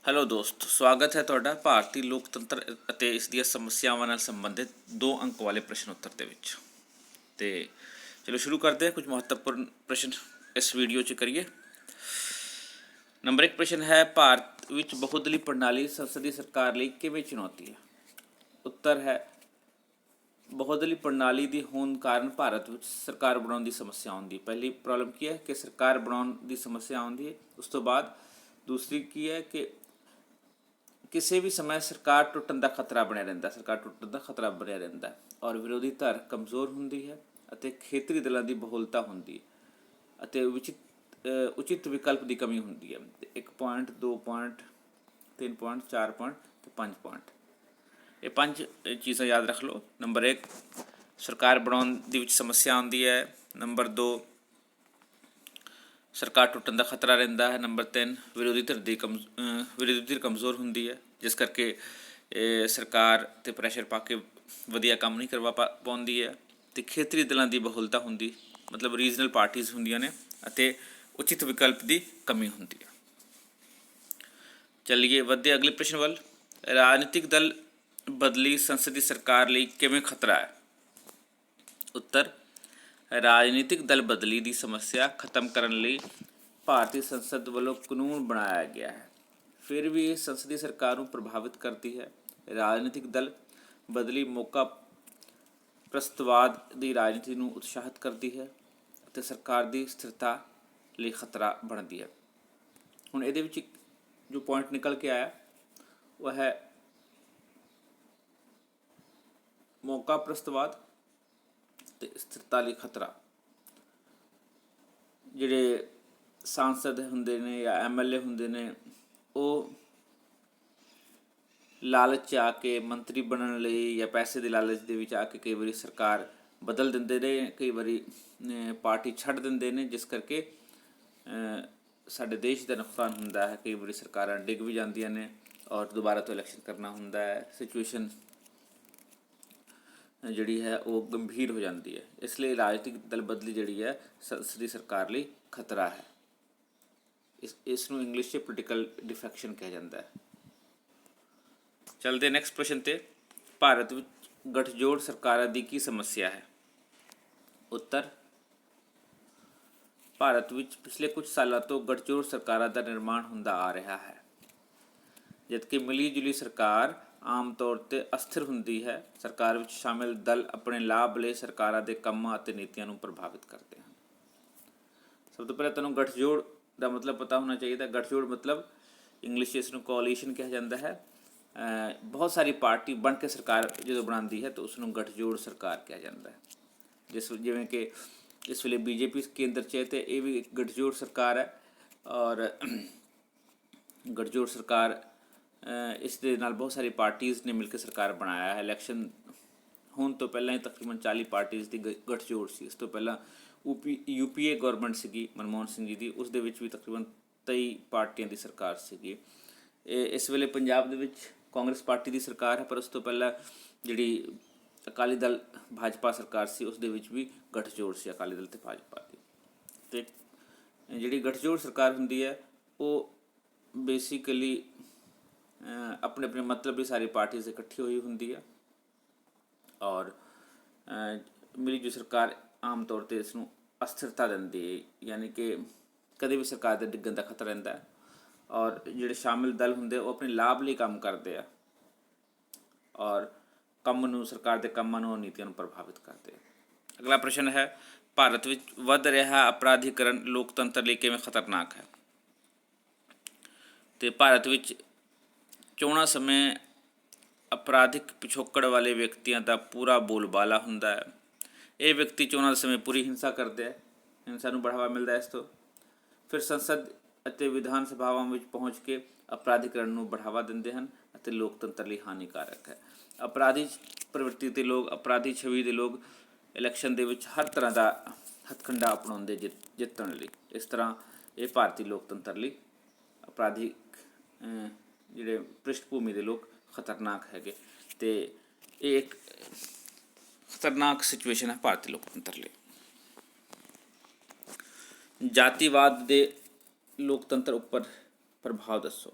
Hello ਦੋਸਤ, ਸਵਾਗਤ ਹੈ ਤੁਹਾਡਾ ਭਾਰਤੀ ਲੋਕਤੰਤਰ ਅਤੇ ਇਸ ਦੀਆਂ ਸਮੱਸਿਆਵਾਂ ਨਾਲ ਸੰਬੰਧਿਤ 2 ਅੰਕ ਵਾਲੇ ਪ੍ਰਸ਼ਨ ਉੱਤਰ ਦੇ ਵਿੱਚ। ਤੇ ਚਲੋ ਸ਼ੁਰੂ ਕਰਦੇ ਹਾਂ। ਕੁਝ ਮਹੱਤਵਪੂਰਨ ਪ੍ਰਸ਼ਨ ਇਸ ਵੀਡੀਓ 'ਚ ਕਰੀਏ। ਨੰਬਰ 1 ਪ੍ਰਸ਼ਨ ਹੈ, ਭਾਰਤ ਵਿੱਚ ਬਹੁਦਲੀ ਪ੍ਰਣਾਲੀ ਸੰਸਦੀ ਸਰਕਾਰ ਲਈ ਕਿਵੇਂ ਚੁਣੌਤੀ ਹੈ? ਉੱਤਰ ਹੈ, ਬਹੁਦਲੀ ਪ੍ਰਣਾਲੀ ਦੀ ਹੋਣ ਕਾਰਨ ਭਾਰਤ ਵਿੱਚ ਸਰਕਾਰ ਬਣਾਉਣ ਦੀ ਸਮੱਸਿਆ ਆਉਂਦੀ ਹੈ। ਪਹਿਲੀ ਪ੍ਰੋਬਲਮ ਕੀ ਹੈ ਕਿ ਸਰਕਾਰ ਬਣਾਉਣ ਦੀ ਸਮੱਸਿਆ ਆਉਂਦੀ ਹੈ। ਉਸ ਤੋਂ ਬਾਅਦ ਦੂਸਰੀ ਕੀ ਹੈ ਕਿ ਕਿਸੇ ਵੀ ਸਮੇਂ ਸਰਕਾਰ ਟੁੱਟਣ ਦਾ ਖਤਰਾ ਬਣਿਆ ਰਹਿੰਦਾ ਔਰ ਵਿਰੋਧੀ ਧਿਰ ਕਮਜ਼ੋਰ ਹੁੰਦੀ ਹੈ ਅਤੇ ਖੇਤਰੀ ਦਲਾਂ ਦੀ ਬਹੁਲਤਾ ਹੁੰਦੀ ਹੈ ਅਤੇ ਉਚਿਤ ਵਿਕਲਪ ਦੀ ਕਮੀ ਹੁੰਦੀ ਹੈ। 1 ਪੁਆਇੰਟ 2 ਪੁਆਇੰਟ 3 ਪੁਆਇੰਟ 4 ਪੁਆਇੰਟ ਅਤੇ 5 ਪੁਆਇੰਟ, ਇਹ 5 ਚੀਜ਼ਾਂ ਯਾਦ ਰੱਖ ਲਓ। ਨੰਬਰ 1 ਸਰਕਾਰ ਬਣਾਉਣ ਦੇ ਵਿੱਚ ਸਮੱਸਿਆ ਆਉਂਦੀ ਹੈ। ਨੰਬਰ 2 ਸਰਕਾਰ ਟੁੱਟਣ ਦਾ ਖਤਰਾ ਰਹਿੰਦਾ ਹੈ। ਨੰਬਰ 3 ਵਿਰੋਧੀ ਧਿਰ ਕਮਜ਼ੋਰ ਹੁੰਦੀ ਹੈ, ਜਿਸ ਕਰਕੇ ਸਰਕਾਰ 'ਤੇ ਪ੍ਰੈਸ਼ਰ ਪਾ ਕੇ ਵਧੀਆ ਕੰਮ ਨਹੀਂ ਕਰਵਾ ਪਾਉਂਦੀ ਹੈ ਅਤੇ ਖੇਤਰੀ ਦਲਾਂ ਦੀ ਬਹੁਲਤਾ ਹੁੰਦੀ, ਮਤਲਬ ਰੀਜਨਲ ਪਾਰਟੀਜ਼ ਹੁੰਦੀਆਂ ਨੇ ਅਤੇ ਉਚਿਤ ਵਿਕਲਪ ਦੀ ਕਮੀ ਹੁੰਦੀ ਹੈ। ਚੱਲੀਏ ਵਧਦੇ ਅਗਲੇ ਪ੍ਰਸ਼ਨ ਵੱਲ। ਰਾਜਨੀਤਿਕ ਦਲ ਬਦਲੀ ਸੰਸਦੀ ਸਰਕਾਰ ਲਈ ਕਿਵੇਂ ਖਤਰਾ ਹੈ? ਉੱਤਰ, ਰਾਜਨੀਤਿਕ ਦਲ ਬਦਲੀ ਦੀ ਸਮੱਸਿਆ ਖਤਮ ਕਰਨ ਲਈ ਭਾਰਤੀ ਸੰਸਦ ਵੱਲੋਂ ਕਾਨੂੰਨ ਬਣਾਇਆ ਗਿਆ ਹੈ। ਫਿਰ ਵੀ ਇਹ ਸੰਸਦੀ ਸਰਕਾਰ ਨੂੰ ਪ੍ਰਭਾਵਿਤ ਕਰਦੀ ਹੈ। ਰਾਜਨੀਤਿਕ ਦਲ ਬਦਲੀ ਮੌਕਾ ਪ੍ਰਸਤਵਾਦ ਦੀ ਰਾਜਨੀਤੀ ਨੂੰ ਉਤਸ਼ਾਹਿਤ ਕਰਦੀ ਹੈ ਅਤੇ ਸਰਕਾਰ ਦੀ ਸਥਿਰਤਾ ਲਈ ਖਤਰਾ ਬਣਦੀ ਹੈ। ਹੁਣ ਇਹਦੇ ਵਿੱਚ ਜੋ ਪੁਆਇੰਟ ਨਿਕਲ ਕੇ ਆਇਆ ਉਹ ਹੈ ਮੌਕਾ ਪ੍ਰਸਤਵਾਦ ਅਤੇ ਸਥਿਰਤਾ ਲਈ ਖਤਰਾ। ਜਿਹੜੇ ਸਾਂਸਦ ਹੁੰਦੇ ਨੇ ਜਾਂ MLA ਹੁੰਦੇ ਨੇ, ਉਹ ਲਾਲਚ 'ਚ ਆ ਕੇ ਮੰਤਰੀ ਬਣਨ ਲਈ ਜਾਂ ਪੈਸੇ ਦੇ ਲਾਲਚ ਦੇ ਵਿੱਚ ਆ ਕੇ ਕਈ ਵਾਰੀ ਸਰਕਾਰ ਬਦਲ ਦਿੰਦੇ ਨੇ, ਕਈ ਵਾਰੀ ਪਾਰਟੀ ਛੱਡ ਦਿੰਦੇ ਨੇ, ਜਿਸ ਕਰਕੇ ਸਾਡੇ ਦੇਸ਼ ਦਾ ਨੁਕਸਾਨ ਹੁੰਦਾ ਹੈ। ਕਈ ਵਾਰੀ ਸਰਕਾਰਾਂ ਡਿੱਗ ਵੀ ਜਾਂਦੀਆਂ ਨੇ ਔਰ ਦੁਬਾਰਾ ਤੋਂ ਇਲੈਕਸ਼ਨ ਕਰਨਾ ਹੁੰਦਾ ਹੈ। ਸਿਚੁਏਸ਼ਨ ਜਿਹੜੀ ਹੈ ਉਹ ਗੰਭੀਰ ਹੋ ਜਾਂਦੀ ਹੈ। ਇਸ ਲਈ ਰਾਜਨੀਤਿਕ ਦਲ ਬਦਲੀ ਜਿਹੜੀ ਹੈ ਸੰਸਦੀ ਸਰਕਾਰ ਲਈ ਖਤਰਾ ਹੈ। ਇਸ ਨੂੰ ਇੰਗਲਿਸ਼ 'ਚ ਪੋਲੀਟੀਕਲ ਡਿਫੈਕਸ਼ਨ ਕਿਹਾ ਜਾਂਦਾ ਹੈ। ਚੱਲਦੇ ਨੈਕਸਟ ਪ੍ਰਸ਼ਨ 'ਤੇ। ਭਾਰਤ ਵਿੱਚ ਗੱਠਜੋੜ ਸਰਕਾਰਾਂ ਦੀ ਕੀ ਸਮੱਸਿਆ ਹੈ? ਉੱਤਰ, ਭਾਰਤ ਵਿੱਚ ਪਿਛਲੇ ਕੁਝ ਸਾਲਾਂ ਤੋਂ ਗੱਠਜੋੜ ਸਰਕਾਰਾਂ ਦਾ ਨਿਰਮਾਣ ਹੁੰਦਾ ਆ ਰਿਹਾ ਹੈ। ਜਦਕਿ ਮਿਲੀ ਜੁਲੀ ਸਰਕਾਰ ਆਮ ਤੌਰ 'ਤੇ ਅਸਥਿਰ ਹੁੰਦੀ ਹੈ, ਸਰਕਾਰ ਵਿੱਚ ਸ਼ਾਮਿਲ ਦਲ ਆਪਣੇ ਲਾਭ ਲਈ ਸਰਕਾਰਾਂ ਦੇ ਕੰਮਾਂ ਅਤੇ ਨੀਤੀਆਂ ਨੂੰ ਪ੍ਰਭਾਵਿਤ ਕਰਦੇ ਹਨ। ਸਭ ਤੋਂ ਪਹਿਲਾਂ ਤੁਹਾਨੂੰ ਗੱਠਜੋੜ ਦਾ ਮਤਲਬ ਪਤਾ ਹੋਣਾ ਚਾਹੀਦਾ। ਗੱਠਜੋੜ ਮਤਲਬ ਇੰਗਲਿਸ਼ 'ਚ ਇਸ ਨੂੰ ਕੋਅਲੀਸ਼ਨ ਕਿਹਾ ਜਾਂਦਾ ਹੈ। ਬਹੁਤ ਸਾਰੀ ਪਾਰਟੀ ਬਣ ਕੇ ਸਰਕਾਰ ਜਦੋਂ ਬਣਾਉਂਦੀ ਹੈ ਤਾਂ ਉਸ ਨੂੰ ਗੱਠਜੋੜ ਸਰਕਾਰ ਕਿਹਾ ਜਾਂਦਾ ਹੈ। ਜਿਵੇਂ ਕਿ ਇਸ ਵੇਲੇ BJP ਕੇਂਦਰ 'ਚ ਹੈ ਅਤੇ ਇਹ ਵੀ ਇੱਕ ਗੱਠਜੋੜ ਸਰਕਾਰ ਹੈ ਔਰ ਗੱਠਜੋੜ ਸਰਕਾਰ ਇਸ ਦੇ ਨਾਲ ਬਹੁਤ ਸਾਰੀ ਪਾਰਟੀਜ਼ ਨੇ ਮਿਲ ਕੇ ਸਰਕਾਰ ਬਣਾਇਆ ਹੈ। ਇਲੈਕਸ਼ਨ ਹੋਣ ਤੋਂ ਪਹਿਲਾਂ ਹੀ ਤਕਰੀਬਨ 40 ਪਾਰਟੀਜ਼ ਦੀ ਗੱਠਜੋੜ ਸੀ। ਇਸ ਤੋਂ ਪਹਿਲਾਂ UPA ਗੌਰਮੈਂਟ ਸੀਗੀ ਮਨਮੋਹਨ ਸਿੰਘ ਜੀ ਦੀ, ਉਸ ਦੇ ਵਿੱਚ ਵੀ ਤਕਰੀਬਨ 23 ਪਾਰਟੀਆਂ ਦੀ ਸਰਕਾਰ ਸੀਗੀ। ਇਸ ਵੇਲੇ ਪੰਜਾਬ ਦੇ ਵਿੱਚ ਕਾਂਗਰਸ ਪਾਰਟੀ ਦੀ ਸਰਕਾਰ ਹੈ, ਪਰ ਉਸ ਤੋਂ ਪਹਿਲਾਂ ਜਿਹੜੀ ਅਕਾਲੀ ਦਲ ਭਾਜਪਾ ਸਰਕਾਰ ਸੀ ਉਸ ਦੇ ਵਿੱਚ ਵੀ ਗੱਠਜੋੜ ਸੀ, ਅਕਾਲੀ ਦਲ ਅਤੇ ਭਾਜਪਾ ਦੀ। ਅਤੇ ਜਿਹੜੀ ਗੱਠਜੋੜ ਸਰਕਾਰ ਹੁੰਦੀ ਹੈ ਉਹ ਬੇਸਿਕਲੀ ਆਪਣੇ ਆਪਣੇ ਮਤਲਬ ਲਈ ਸਾਰੀ ਪਾਰਟੀਜ਼ ਇਕੱਠੀ ਹੋਈ ਹੁੰਦੀ ਹੈ ਔਰ ਮਿਲੀ ਜੋ ਸਰਕਾਰ ਆਮ ਤੌਰ 'ਤੇ ਇਸ ਨੂੰ ਅਸਥਿਰਤਾ ਦਿੰਦੀ ਹੈ, ਯਾਨੀ ਕਿ ਕਦੇ ਵੀ ਸਰਕਾਰ ਦੇ ਡਿੱਗਣ ਦਾ ਖਤਰਾ ਰਹਿੰਦਾ ਹੈ ਔਰ ਜਿਹੜੇ ਸ਼ਾਮਿਲ ਦਲ ਹੁੰਦੇ ਉਹ ਆਪਣੇ ਲਾਭ ਲਈ ਕੰਮ ਕਰਦੇ ਆ ਔਰ ਸਰਕਾਰ ਦੇ ਕੰਮਾਂ ਨੂੰ, ਨੀਤੀਆਂ ਨੂੰ ਪ੍ਰਭਾਵਿਤ ਕਰਦੇ ਆ। ਅਗਲਾ ਪ੍ਰਸ਼ਨ ਹੈ, ਭਾਰਤ ਵਿੱਚ ਵੱਧ ਰਿਹਾ ਅਪਰਾਧੀਕਰਨ ਲੋਕਤੰਤਰ ਲਈ ਕਿਵੇਂ ਖਤਰਨਾਕ ਹੈ? ਅਤੇ ਭਾਰਤ ਵਿੱਚ ਚੋਣਾਂ ਸਮੇਂ ਅਪਰਾਧਿਕ ਪਿਛੋਕੜ ਵਾਲੇ ਵਿਅਕਤੀਆਂ ਦਾ ਪੂਰਾ ਬੋਲਬਾਲਾ ਹੁੰਦਾ ਹੈ। ਇਹ ਵਿਅਕਤੀ ਚੋਣਾਂ ਦੇ ਸਮੇਂ ਪੂਰੀ ਹਿੰਸਾ ਕਰਦੇ ਹੈ, ਹਿੰਸਾ ਨੂੰ ਬੜਾਵਾ ਮਿਲਦਾ ਇਸ ਤੋਂ। ਫਿਰ ਸੰਸਦ ਅਤੇ ਵਿਧਾਨ ਸਭਾਵਾਂ ਵਿੱਚ ਪਹੁੰਚ ਕੇ ਅਪਰਾਧੀਕਰਨ ਨੂੰ ਬੜਾਵਾ ਦਿੰਦੇ ਹਨ ਅਤੇ ਲੋਕਤੰਤਰ ਲਈ ਹਾਨੀਕਾਰਕ ਹੈ। ਅਪਰਾਧੀ ਪ੍ਰਵਿਰਤੀ ਦੇ ਲੋਕ, ਅਪਰਾਧੀ ਛਵੀ ਦੇ ਲੋਕ ਇਲੈਕਸ਼ਨ ਦੇ ਵਿੱਚ ਹਰ ਤਰ੍ਹਾਂ ਦਾ ਹੱਥਕੰਡਾ ਅਪਣਾਉਂਦੇ ਜਿੱਤਣ ਲਈ। ਇਸ ਤਰ੍ਹਾਂ ਇਹ ਭਾਰਤੀ ਲੋਕਤੰਤਰ ਲਈ ਅਪਰਾਧਿਕ ਜਿਹੜੇ ਪ੍ਰਿਸ਼ਠ ਭੂਮੀ ਦੇ ਲੋਕ ਖਤਰਨਾਕ ਹੈਗੇ ਅਤੇ ਇਹ ਇੱਕ ਖਤਰਨਾਕ ਸਿਚੁਏਸ਼ਨ ਹੈ ਭਾਰਤੀ ਲੋਕਤੰਤਰ ਲਈ। ਜਾਤੀਵਾਦ ਦੇ ਲੋਕਤੰਤਰ ਉੱਪਰ ਪ੍ਰਭਾਵ ਦੱਸੋ।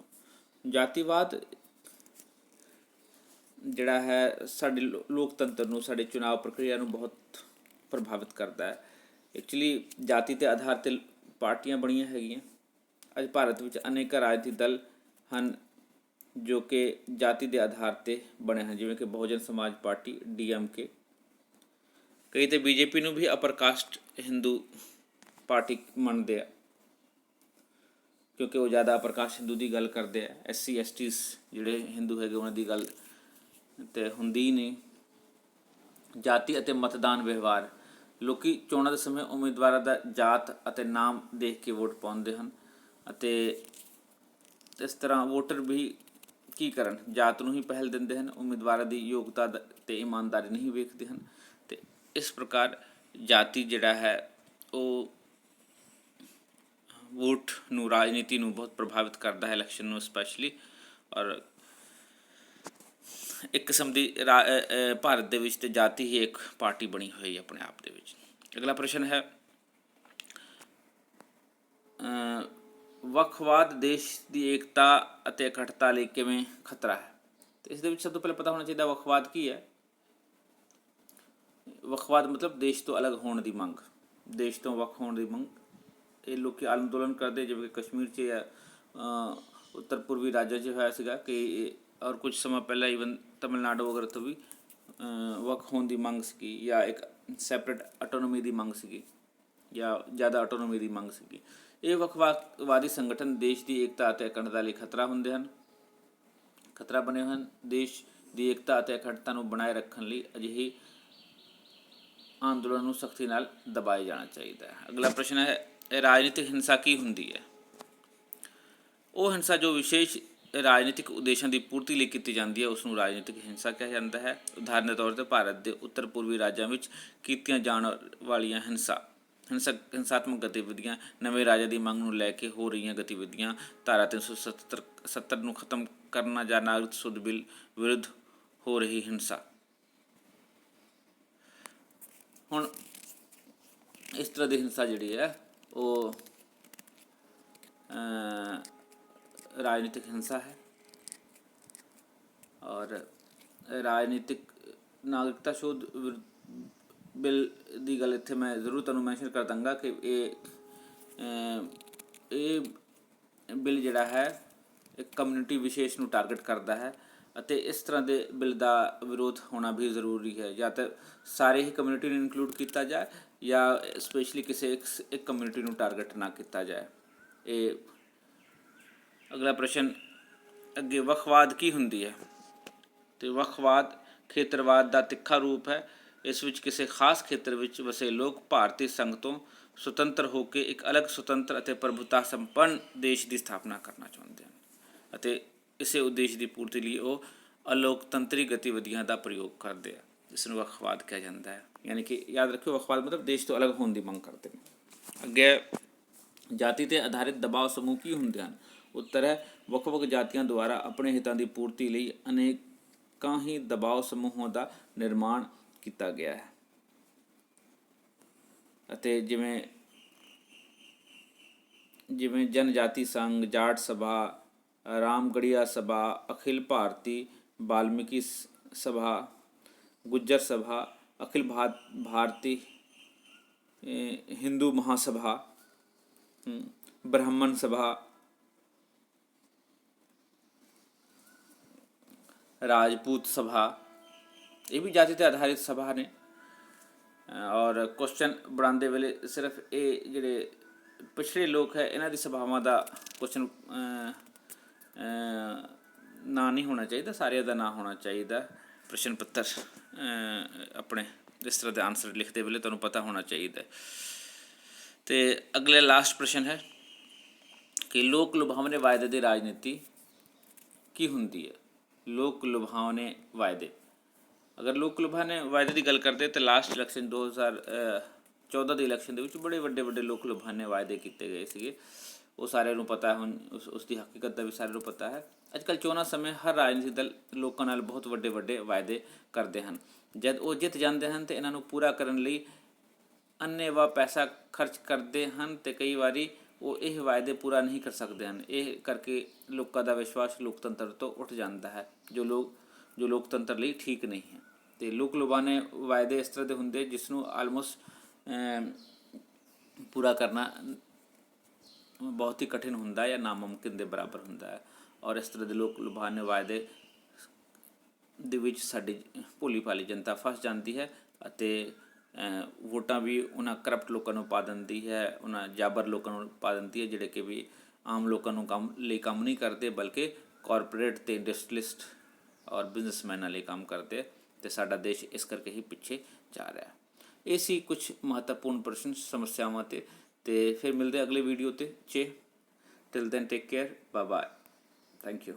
ਜਾਤੀਵਾਦ ਜਿਹੜਾ ਹੈ ਸਾਡੇ ਲੋਕਤੰਤਰ ਨੂੰ, ਸਾਡੇ ਚੁਣਾਵ ਪ੍ਰਕਿਰਿਆ ਨੂੰ ਬਹੁਤ ਪ੍ਰਭਾਵਿਤ ਕਰਦਾ ਹੈ। ਐਕਚੁਅਲੀ ਜਾਤੀ ਦੇ ਆਧਾਰ 'ਤੇ ਪਾਰਟੀਆਂ ਬਣੀਆਂ ਹੈਗੀਆਂ। ਅੱਜ ਭਾਰਤ ਵਿੱਚ ਅਨੇਕਾਂ ਰਾਜਨੀਤਿਕ ਦਲ ਹਨ ਜੋ ਕਿ ਜਾਤੀ ਦੇ ਆਧਾਰ 'ਤੇ ਬਣੇ ਹਨ, ਜਿਵੇਂ ਕਿ ਬਹੁਜਨ ਸਮਾਜ ਪਾਰਟੀ DMK। ਕਈ ਤਾਂ BJP ਨੂੰ ਵੀ ਅਪਰ ਕਾਸਟ ਹਿੰਦੂ ਪਾਰਟੀ ਮੰਨਦੇ ਆ, ਕਿਉਂਕਿ ਉਹ ਜ਼ਿਆਦਾ ਅਪਰ ਕਾਸਟ ਹਿੰਦੂ ਦੀ ਗੱਲ ਕਰਦੇ ਆ। SC STs ਜਿਹੜੇ ਹਿੰਦੂ ਹੈਗੇ ਉਹਨਾਂ ਦੀ ਗੱਲ ਤੇ ਹੁੰਦੀ ਹੀ ਨਹੀਂ। ਜਾਤੀ ਅਤੇ ਮਤਦਾਨ ਵਿਵਹਾਰ, ਲੋਕ ਚੋਣਾਂ ਦੇ ਸਮੇਂ ਉਮੀਦਵਾਰਾਂ ਦਾ ਜਾਤ ਅਤੇ ਨਾਮ ਦੇਖ ਕੇ ਵੋਟ ਪਾਉਂਦੇ ਹਨ ਅਤੇ ਇਸ ਤਰ੍ਹਾਂ ਵੋਟਰ ਵੀ ਕੀ ਕਰਨ, ਜਾਤ ਨੂੰ ਹੀ ਪਹਿਲ ਦਿੰਦੇ ਹਨ, ਉਮੀਦਵਾਰਾਂ ਦੀ ਯੋਗਤਾ ਅਤੇ ਇਮਾਨਦਾਰੀ ਨਹੀਂ ਵੇਖਦੇ ਹਨ। ਅਤੇ ਇਸ ਪ੍ਰਕਾਰ ਜਾਤੀ ਜਿਹੜਾ ਹੈ ਉਹ ਵੋਟ ਨੂੰ, ਰਾਜਨੀਤੀ ਨੂੰ ਬਹੁਤ ਪ੍ਰਭਾਵਿਤ ਕਰਦਾ ਹੈ, ਇਲੈਕਸ਼ਨ ਨੂੰ ਸਪੈਸ਼ਲੀ। ਔਰ ਇੱਕ ਕਿਸਮ ਦੀ ਭਾਰਤ ਦੇ ਵਿੱਚ ਤੇ ਜਾਤੀ ਹੀ ਇੱਕ ਪਾਰਟੀ ਬਣੀ ਹੋਈ ਆਪਣੇ ਆਪ ਦੇ ਵਿੱਚ। ਅਗਲਾ ਪ੍ਰਸ਼ਨ ਹੈ, ਵੱਖਵਾਦ ਦੇਸ਼ ਦੀ ਏਕਤਾ ਅਤੇ ਇਕੱਠਤਾ ਲਈ ਕਿਵੇਂ ਖਤਰਾ ਹੈ? ਅਤੇ ਇਸ ਦੇ ਵਿੱਚ ਸਭ ਤੋਂ ਪਹਿਲਾਂ ਪਤਾ ਹੋਣਾ ਚਾਹੀਦਾ ਵੱਖਵਾਦ ਕੀ ਹੈ। ਵੱਖਵਾਦ ਮਤਲਬ ਦੇਸ਼ ਤੋਂ ਅਲੱਗ ਹੋਣ ਦੀ ਮੰਗ, ਦੇਸ਼ ਤੋਂ ਵੱਖ ਹੋਣ ਦੀ ਮੰਗ। ਇਹ ਲੋਕ ਅੰਦੋਲਨ ਕਰਦੇ, ਜਿਵੇਂ ਕਿ ਕਸ਼ਮੀਰ 'ਚ ਜਾਂ ਉੱਤਰ ਪੂਰਬੀ ਰਾਜਾਂ 'ਚ ਹੋਇਆ ਸੀਗਾ ਕਿ, ਔਰ ਕੁਝ ਸਮਾਂ ਪਹਿਲਾਂ ਈਵਨ ਤਮਿਲਨਾਡੂ ਵਗੈਰਾ ਤੋਂ ਵੀ ਵੱਖ ਹੋਣ ਦੀ ਮੰਗ ਸੀਗੀ, ਜਾਂ ਇੱਕ ਸੈਪਰੇਟ ਆਟੋਨੋਮੀ ਦੀ ਮੰਗ ਸੀਗੀ, ਜਾਂ ਜ਼ਿਆਦਾ ਆਟੋਨੋਮੀ ਦੀ ਮੰਗ ਸੀਗੀ। ਇਹ ਵੱਖਵਾਦੀ ਸੰਗਠਨ ਦੇਸ਼ ਦੀ ਏਕਤਾ ਅਤੇ ਅਖੰਡਤਾ ਲਈ ਖਤਰਾ ਹੁੰਦੇ ਹਨ, ਖਤਰਾ ਬਣੇ ਹੋਏ ਹਨ। ਦੇਸ਼ ਦੀ ਏਕਤਾ ਅਤੇ ਅਖੰਡਤਾ ਨੂੰ ਬਣਾਏ ਰੱਖਣ ਲਈ ਅਜਿਹੀ ਅੰਦੋਲਨ ਨੂੰ ਸਖਤੀ ਨਾਲ ਦਬਾਇਆ ਜਾਣਾ ਚਾਹੀਦਾ ਹੈ। ਅਗਲਾ ਪ੍ਰਸ਼ਨ ਹੈ, ਰਾਜਨੀਤਿਕ ਹਿੰਸਾ ਕੀ ਹੁੰਦੀ ਹੈ? ਉਹ ਹਿੰਸਾ ਜੋ ਵਿਸ਼ੇਸ਼ ਰਾਜਨੀਤਿਕ ਉਦੇਸ਼ਾਂ ਦੀ ਪੂਰਤੀ ਲਈ ਕੀਤੀ ਜਾਂਦੀ ਹੈ ਉਸ ਨੂੰ ਰਾਜਨੀਤਿਕ ਹਿੰਸਾ ਕਿਹਾ ਜਾਂਦਾ ਹੈ। ਉਦਾਹਰਨ ਦੇ ਤੌਰ 'ਤੇ ਭਾਰਤ ਦੇ ਉੱਤਰ ਪੂਰਬੀ ਰਾਜਾਂ ਵਿੱਚ ਕੀਤੀਆਂ ਜਾਣ ਵਾਲੀਆਂ ਹਿੰਸਾਤਮਕ ਗਤੀਵਿਧੀਆਂ, ਨਵੇਂ ਰਾਜਾਂ ਦੀ ਮੰਗ ਨੂੰ ਲੈ ਕੇ ਹੋ ਰਹੀਆਂ ਗਤੀਵਿਧੀਆਂ, ਧਾਰਾ 370 ਨੂੰ ਖਤਮ ਕਰਨਾ ਜਾਂ ਨਾਗਰਿਕ ਸੁਧ ਬਿੱਲ ਵਿਰੁੱਧ ਹੋ ਰਹੀ ਹਿੰਸਾ। ਹੁਣ ਇਸ ਤਰ੍ਹਾਂ ਦੀ ਹਿੰਸਾ ਜਿਹੜੀ ਹੈ ਉਹ ਰਾਜਨੀਤਿਕ ਹਿੰਸਾ ਹੈ। ਔਰ ਰਾਜਨੀਤਿਕ ਨਾਗਰਿਕਤਾ ਸੋਧ ਬਿੱਲ ਦੀ ਗੱਲ ਇੱਥੇ ਮੈਂ ਜ਼ਰੂਰ ਤੁਹਾਨੂੰ ਮੈਂਸ਼ਨ ਕਰ ਦਾਂਗਾ ਕਿ ਇਹ ਬਿੱਲ ਜਿਹੜਾ ਹੈ ਇੱਕ ਕਮਿਊਨਿਟੀ ਵਿਸ਼ੇਸ਼ ਨੂੰ ਟਾਰਗੇਟ ਕਰਦਾ ਹੈ ਅਤੇ ਇਸ ਤਰ੍ਹਾਂ ਦੇ ਬਿੱਲ ਦਾ ਵਿਰੋਧ ਹੋਣਾ ਵੀ ਜ਼ਰੂਰੀ ਹੈ। ਜਾਂ ਤਾਂ ਸਾਰੇ ਹੀ ਕਮਿਊਨਿਟੀ ਨੂੰ ਇਨਕਲੂਡ ਕੀਤਾ ਜਾਏ ਜਾਂ ਸਪੈਸ਼ਲੀ ਕਿਸੇ ਇੱਕ ਕਮਿਊਨਿਟੀ ਨੂੰ ਟਾਰਗੇਟ ਨਾ ਕੀਤਾ ਜਾਏ। ਇਹ ਅਗਲਾ ਪ੍ਰਸ਼ਨ ਅੱਗੇ, ਵੱਖਵਾਦ ਕੀ ਹੁੰਦੀ ਹੈ? ਅਤੇ ਵੱਖਵਾਦ ਖੇਤਰਵਾਦ ਦਾ ਤਿੱਖਾ ਰੂਪ ਹੈ। ਇਸ ਵਿੱਚ ਕਿਸੇ ਖਾਸ ਖੇਤਰ ਵਿੱਚ ਵਸੇ ਲੋਕ ਭਾਰਤੀ ਸੰਘ ਤੋਂ ਸੁਤੰਤਰ ਹੋ ਕੇ ਇੱਕ ਅਲੱਗ ਸੁਤੰਤਰ ਅਤੇ ਪ੍ਰਭੁਤਾ ਸੰਪੰਨ ਦੇਸ਼ ਦੀ ਸਥਾਪਨਾ ਕਰਨਾ ਚਾਹੁੰਦੇ ਹਨ ਅਤੇ ਇਸੇ ਉਦੇਸ਼ ਦੀ ਪੂਰਤੀ ਲਈ ਉਹ ਅਲੋਕਤੰਤਰੀ ਗਤੀਵਿਧੀਆਂ ਦਾ ਪ੍ਰਯੋਗ ਕਰਦੇ ਆ, ਜਿਸ ਨੂੰ ਵੱਖਵਾਦ ਕਿਹਾ ਜਾਂਦਾ ਹੈ। ਯਾਨੀ ਕਿ ਯਾਦ ਰੱਖਿਓ, ਵੱਖਵਾਦ ਮਤਲਬ ਦੇਸ਼ ਤੋਂ ਅਲੱਗ ਹੋਣ ਦੀ ਮੰਗ ਕਰਦੇ ਨੇ। ਅੱਗੇ, ਜਾਤੀ 'ਤੇ ਆਧਾਰਿਤ ਦਬਾਅ ਸਮੂਹ ਕੀ ਹੁੰਦੇ ਹਨ? ਉੱਤਰ ਹੈ, ਵੱਖ ਵੱਖ ਜਾਤੀਆਂ ਦੁਆਰਾ ਆਪਣੇ ਹਿੱਤਾਂ ਦੀ ਪੂਰਤੀ ਲਈ ਅਨੇਕਾਂ ਹੀ ਦਬਾਅ ਸਮੂਹਾਂ ਦਾ ਨਿਰਮਾਣ ਕੀਤਾ ਗਿਆ ਹੈ ਅਤੇ ਜਿਵੇਂ ਜਨਜਾਤੀ ਸੰਘ, ਜਾਟ ਸਭਾ, ਰਾਮਗੜੀਆ ਸਭਾ, ਅਖਿਲ ਭਾਰਤੀ ਵਾਲਮੀਕੀ ਸਭਾ, ਗੁੱਜਰ ਸਭਾ, ਅਖਿਲ ਭਾਰਤੀ ਹਿੰਦੂ ਮਹਾਸਭਾ, ਬ੍ਰਾਹਮਣ ਸਭਾ, ਰਾਜਪੂਤ ਸਭਾ, ਇਹ ਵੀ ਜਾਤੀ 'ਤੇ ਆਧਾਰਿਤ ਸਭਾ ਨੇ। ਔਰ ਕੁਐਸਚਨ ਬਣਾਉਂਦੇ ਵੇਲੇ ਸਿਰਫ ਇਹ ਜਿਹੜੇ ਪਿਛੜੇ ਲੋਕ ਹੈ ਇਹਨਾਂ ਦੀ ਸਭਾਵਾਂ ਦਾ ਕੁਐਸਚਨ ਨਾਂ ਨਹੀਂ ਹੋਣਾ ਚਾਹੀਦਾ, ਸਾਰਿਆਂ ਦਾ ਨਾਂ ਹੋਣਾ ਚਾਹੀਦਾ। ਪ੍ਰਸ਼ਨ ਪੱਤਰ ਆਪਣੇ ਇਸ ਤਰ੍ਹਾਂ ਦੇ ਆਨਸਰ ਲਿਖਦੇ ਵੇਲੇ ਤੁਹਾਨੂੰ ਪਤਾ ਹੋਣਾ ਚਾਹੀਦਾ। ਅਤੇ ਅਗਲੇ ਲਾਸਟ ਪ੍ਰਸ਼ਨ ਹੈ ਕਿ ਲੋਕ ਲੁਭਾਵਨੇ ਵਾਅਦੇ ਦੀ ਰਾਜਨੀਤੀ ਕੀ ਹੁੰਦੀ ਹੈ? ਲੋਕ ਲੁਭਾਵਨੇ ਵਾਅਦੇ, ਅਗਰ ਲੋਕ ਲੁਭਾਵਨੇ ਵਾਅਦੇ ਦੀ ਗੱਲ ਕਰਦੇ ਤਾਂ ਲਾਸਟ ਇਲੈਕਸ਼ਨ 2014 ਦੇ ਇਲੈਕਸ਼ਨ ਦੇ ਵਿੱਚ ਬੜੇ ਵੱਡੇ ਲੋਕ ਲੁਭਾਵਨੇ ਵਾਅਦੇ ਕੀਤੇ ਗਏ ਸੀਗੇ। ਉਹ ਸਾਰਿਆਂ ਨੂੰ ਪਤਾ, ਹੁਣ ਉਸ ਦੀ ਹਕੀਕਤ ਦਾ ਵੀ ਸਾਰਿਆਂ ਨੂੰ ਪਤਾ ਹੈ। ਅੱਜ ਕੱਲ੍ਹ ਚੋਣਾਂ ਸਮੇਂ ਹਰ ਰਾਜਨੀਤਿਕ ਦਲ ਲੋਕਾਂ ਨਾਲ ਬਹੁਤ ਵੱਡੇ ਵਾਅਦੇ ਕਰਦੇ ਹਨ। ਜਦ ਉਹ ਜਿੱਤ ਜਾਂਦੇ ਹਨ ਤਾਂ ਇਹਨਾਂ ਨੂੰ ਪੂਰਾ ਕਰਨ ਲਈ ਅੰਨ੍ਹੇਵਾਹ ਪੈਸਾ ਖਰਚ ਕਰਦੇ ਹਨ ਅਤੇ ਕਈ ਵਾਰੀ ਉਹ ਇਹ ਵਾਅਦੇ ਪੂਰਾ ਨਹੀਂ ਕਰ ਸਕਦੇ ਹਨ। ਇਹ ਕਰਕੇ ਲੋਕਾਂ ਦਾ ਵਿਸ਼ਵਾਸ ਲੋਕਤੰਤਰ ਤੋਂ ਉੱਠ ਜਾਂਦਾ ਹੈ, ਜੋ ਲੋਕਤੰਤਰ ਲਈ ਠੀਕ ਨਹੀਂ ਹੈ। ਅਤੇ ਲੋਕ ਲੁਭਾਣੇ ਵਾਅਦੇ ਇਸ ਤਰ੍ਹਾਂ ਦੇ ਹੁੰਦੇ ਜਿਸ ਨੂੰ ਆਲਮੋਸਟ ਪੂਰਾ ਕਰਨਾ ਬਹੁਤ ਹੀ ਕਠਿਨ ਹੁੰਦਾ ਜਾਂ ਨਾਮੁਮਕਿਨ ਦੇ ਬਰਾਬਰ ਹੁੰਦਾ ਹੈ। ਔਰ ਇਸ ਤਰ੍ਹਾਂ ਦੇ ਲੋਕ ਲੁਭਾਣੇ ਵਾਅਦੇ ਦੇ ਵਿੱਚ ਸਾਡੀ ਭੋਲੀ ਭਾਲੀ ਜਨਤਾ ਫਸ ਜਾਂਦੀ ਹੈ ਅਤੇ ਵੋਟਾਂ ਵੀ ਉਹਨਾਂ ਕਰਪਟ ਲੋਕਾਂ ਨੂੰ ਪਾ ਦਿੰਦੀ ਹੈ, ਉਹਨਾਂ ਜਾਬਰ ਲੋਕਾਂ ਨੂੰ ਪਾ ਦਿੰਦੀ ਹੈ, ਜਿਹੜੇ ਕਿ ਵੀ ਆਮ ਲੋਕਾਂ ਨੂੰ ਕੰਮ ਨਹੀਂ ਕਰਦੇ, ਬਲਕਿ ਕਾਰਪੋਰੇਟ ਅਤੇ ਇੰਡਸਟਰੀਲਿਸਟ ਔਰ ਬਿਜ਼ਨਸਮੈਨਾਂ ਲਈ ਕੰਮ ਕਰਦੇ। ਅਤੇ ਸਾਡਾ ਦੇਸ਼ ਇਸ ਕਰਕੇ ਹੀ ਪਿੱਛੇ ਜਾ ਰਿਹਾ। ਇਹ ਸੀ ਕੁਛ ਮਹੱਤਵਪੂਰਨ ਪ੍ਰਸ਼ਨ ਸਮੱਸਿਆਵਾਂ 'ਤੇ ਫਿਰ ਮਿਲਦੇ ਅਗਲੇ ਵੀਡੀਓ 'ਤੇ। Till then take care, bye bye, thank you.